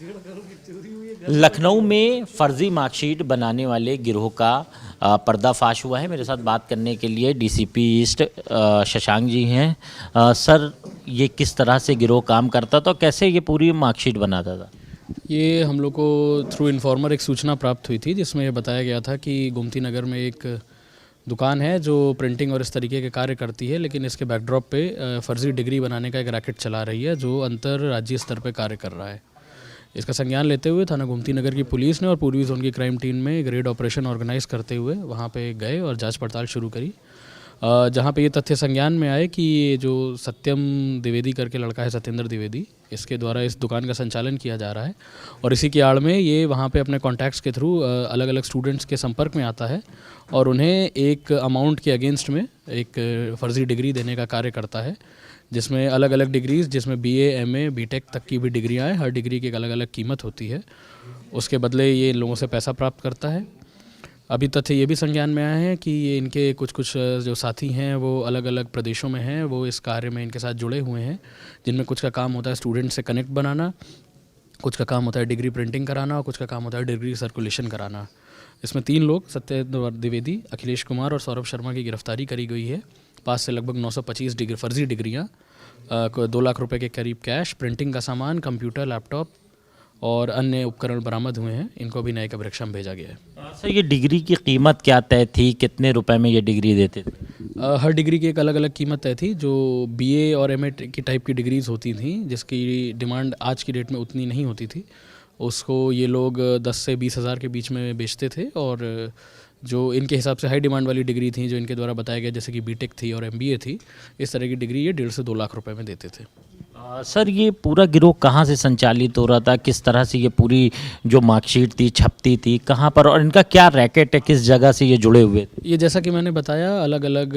लखनऊ में फर्जी मार्कशीट बनाने वाले गिरोह का पर्दाफाश हुआ है। मेरे साथ बात करने के लिए डीसीपी ईस्ट शशांक जी हैं। सर, ये किस तरह से गिरोह काम करता था, कैसे ये पूरी मार्कशीट बनाता था? ये हम लोग को थ्रू इन्फॉर्मर एक सूचना प्राप्त हुई थी, जिसमें ये बताया गया था कि गोमती नगर में एक दुकान है जो प्रिंटिंग और इस तरीके के कार्य करती है, लेकिन इसके बैकड्रॉप पे फर्जी डिग्री बनाने का एक रैकेट चला रही है जो अंतर्राज्यीय स्तर पर कार्य कर रहा है। इसका संज्ञान लेते हुए थाना गोमती नगर की पुलिस ने और पूर्वी जोन की क्राइम टीम में एक रेड ऑपरेशन ऑर्गेनाइज करते हुए वहाँ पे गए और जांच पड़ताल शुरू करी, जहाँ पे ये तथ्य संज्ञान में आए कि ये जो सत्यम द्विवेदी करके लड़का है, सत्येंद्र द्विवेदी, इसके द्वारा इस दुकान का संचालन किया जा रहा है और इसी की आड़ में ये वहाँ पे अपने कॉन्टैक्ट्स के थ्रू अलग अलग स्टूडेंट्स के संपर्क में आता है और उन्हें एक अमाउंट के अगेंस्ट में एक फ़र्ज़ी डिग्री देने का कार्य करता है, जिसमें अलग अलग डिग्रीज़, जिसमें बीए, एमए, बीटेक तक की भी डिग्रियाँ हैं। हर डिग्री की एक अलग अलग कीमत होती है। उसके बदले ये लोगों से पैसा प्राप्त करता है। अभी तथ्य ये भी संज्ञान में आया है कि ये इनके कुछ जो साथी हैं वो अलग अलग प्रदेशों में हैं, वो इस कार्य में इनके साथ जुड़े हुए हैं, जिनमें कुछ का काम होता है स्टूडेंट से कनेक्ट बनाना, कुछ का काम होता है डिग्री प्रिंटिंग कराना और कुछ का काम होता है डिग्री सर्कुलेशन कराना। इसमें 3 लोग, सत्येंद्र द्विवेदी, अखिलेश कुमार और सौरभ शर्मा की गिरफ्तारी करी गई है। पास से लगभग 925 फर्जी डिग्रियाँ, 2 लाख रुपए के करीब कैश, प्रिंटिंग का सामान, कंप्यूटर, लैपटॉप और अन्य उपकरण बरामद हुए हैं। इनको भी न्यायिक अभिरक्षा में भेजा गया है। सर, ये डिग्री की कीमत क्या तय थी, कितने रुपए में ये डिग्री देते थे? हर डिग्री की एक अलग अलग कीमत तय थी। जो बीए और एमए की टाइप की डिग्रीज़ होती थी, जिसकी डिमांड आज की डेट में उतनी नहीं होती थी, उसको ये लोग 10 से 20 हज़ार के बीच में बेचते थे। और जो इनके हिसाब से हाई डिमांड वाली डिग्री थी, जो इनके द्वारा बताया गया, जैसे कि बीटेक थी और एमबीए थी, इस तरह की डिग्री ये 1.5 से 2 लाख रुपए में देते थे। सर, ये पूरा गिरोह कहाँ से संचालित हो रहा था, किस तरह से ये पूरी जो मार्कशीट थी छपती थी, कहाँ पर, और इनका क्या रैकेट है, किस जगह से ये जुड़े हुए थे? ये जैसा कि मैंने बताया, अलग अलग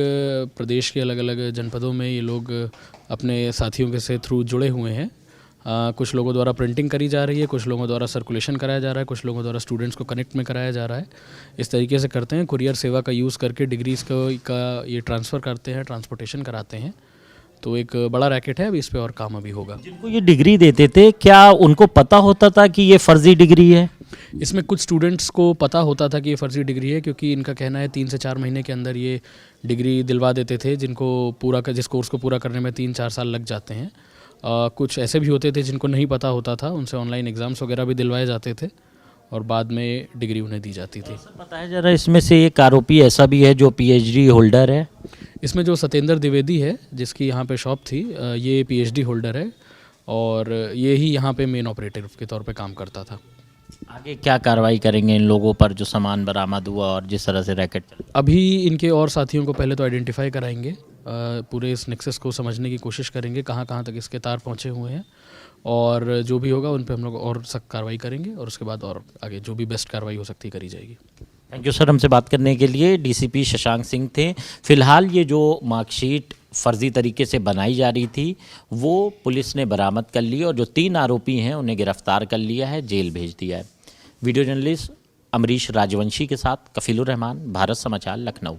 प्रदेश के अलग अलग जनपदों में ये लोग अपने साथियों के से थ्रू जुड़े हुए हैं। कुछ लोगों द्वारा प्रिंटिंग करी जा रही है, कुछ लोगों द्वारा सर्कुलेशन कराया जा रहा है, कुछ लोगों द्वारा स्टूडेंट्स को कनेक्ट में कराया जा रहा है। इस तरीके से करते हैं। कुरियर सेवा का यूज़ करके डिग्रीज़ का ये ट्रांसफ़र करते हैं, ट्रांसपोर्टेशन कराते हैं। तो एक बड़ा रैकेट है। अभी इस पे और काम अभी होगा। जिनको ये डिग्री देते थे, क्या उनको पता होता था कि ये फर्जी डिग्री है? इसमें कुछ स्टूडेंट्स को पता होता था कि ये फर्जी डिग्री है, क्योंकि इनका कहना है 3 से 4 महीने के अंदर ये डिग्री दिलवा देते थे, जिस कोर्स को पूरा करने में 3-4 साल लग जाते हैं। कुछ ऐसे भी होते थे जिनको नहीं पता होता था, उनसे ऑनलाइन एग्ज़ाम्स वगैरह भी दिलवाए जाते थे और बाद में डिग्री उन्हें दी जाती थी। बताया जा रहा है इसमें से एक आरोपी ऐसा भी है जो पीएचडी होल्डर है। इसमें जो सत्येंद्र द्विवेदी है, जिसकी यहाँ पे शॉप थी, ये पीएचडी होल्डर है और ये ही यहाँ पे मेन ऑपरेटर के तौर पे काम करता था। आगे क्या कार्रवाई करेंगे इन लोगों पर जो सामान बरामद हुआ और जिस तरह से रैकेट चला? अभी इनके और साथियों को पहले तो आइडेंटिफाई कराएंगे, पूरे इस नेक्सस को समझने की कोशिश करेंगे, कहाँ कहाँ तक इसके तार पहुँचे हुए हैं, और जो भी होगा उन पे हम लोग और सख्त कार्रवाई करेंगे और उसके बाद और आगे जो भी बेस्ट कार्रवाई हो सकती है करी जाएगी। थैंक यू सर, हमसे बात करने के लिए। डीसीपी शशांक सिंह थे। फिलहाल ये जो मार्कशीट फर्जी तरीके से बनाई जा रही थी वो पुलिस ने बरामद कर ली और जो 3 आरोपी हैं उन्हें गिरफ्तार कर लिया है, जेल भेज दिया है। वीडियो जर्नलिस्ट अमरीश राजवंशी के साथ कफीलुर रहमान, भारत समाचार, लखनऊ।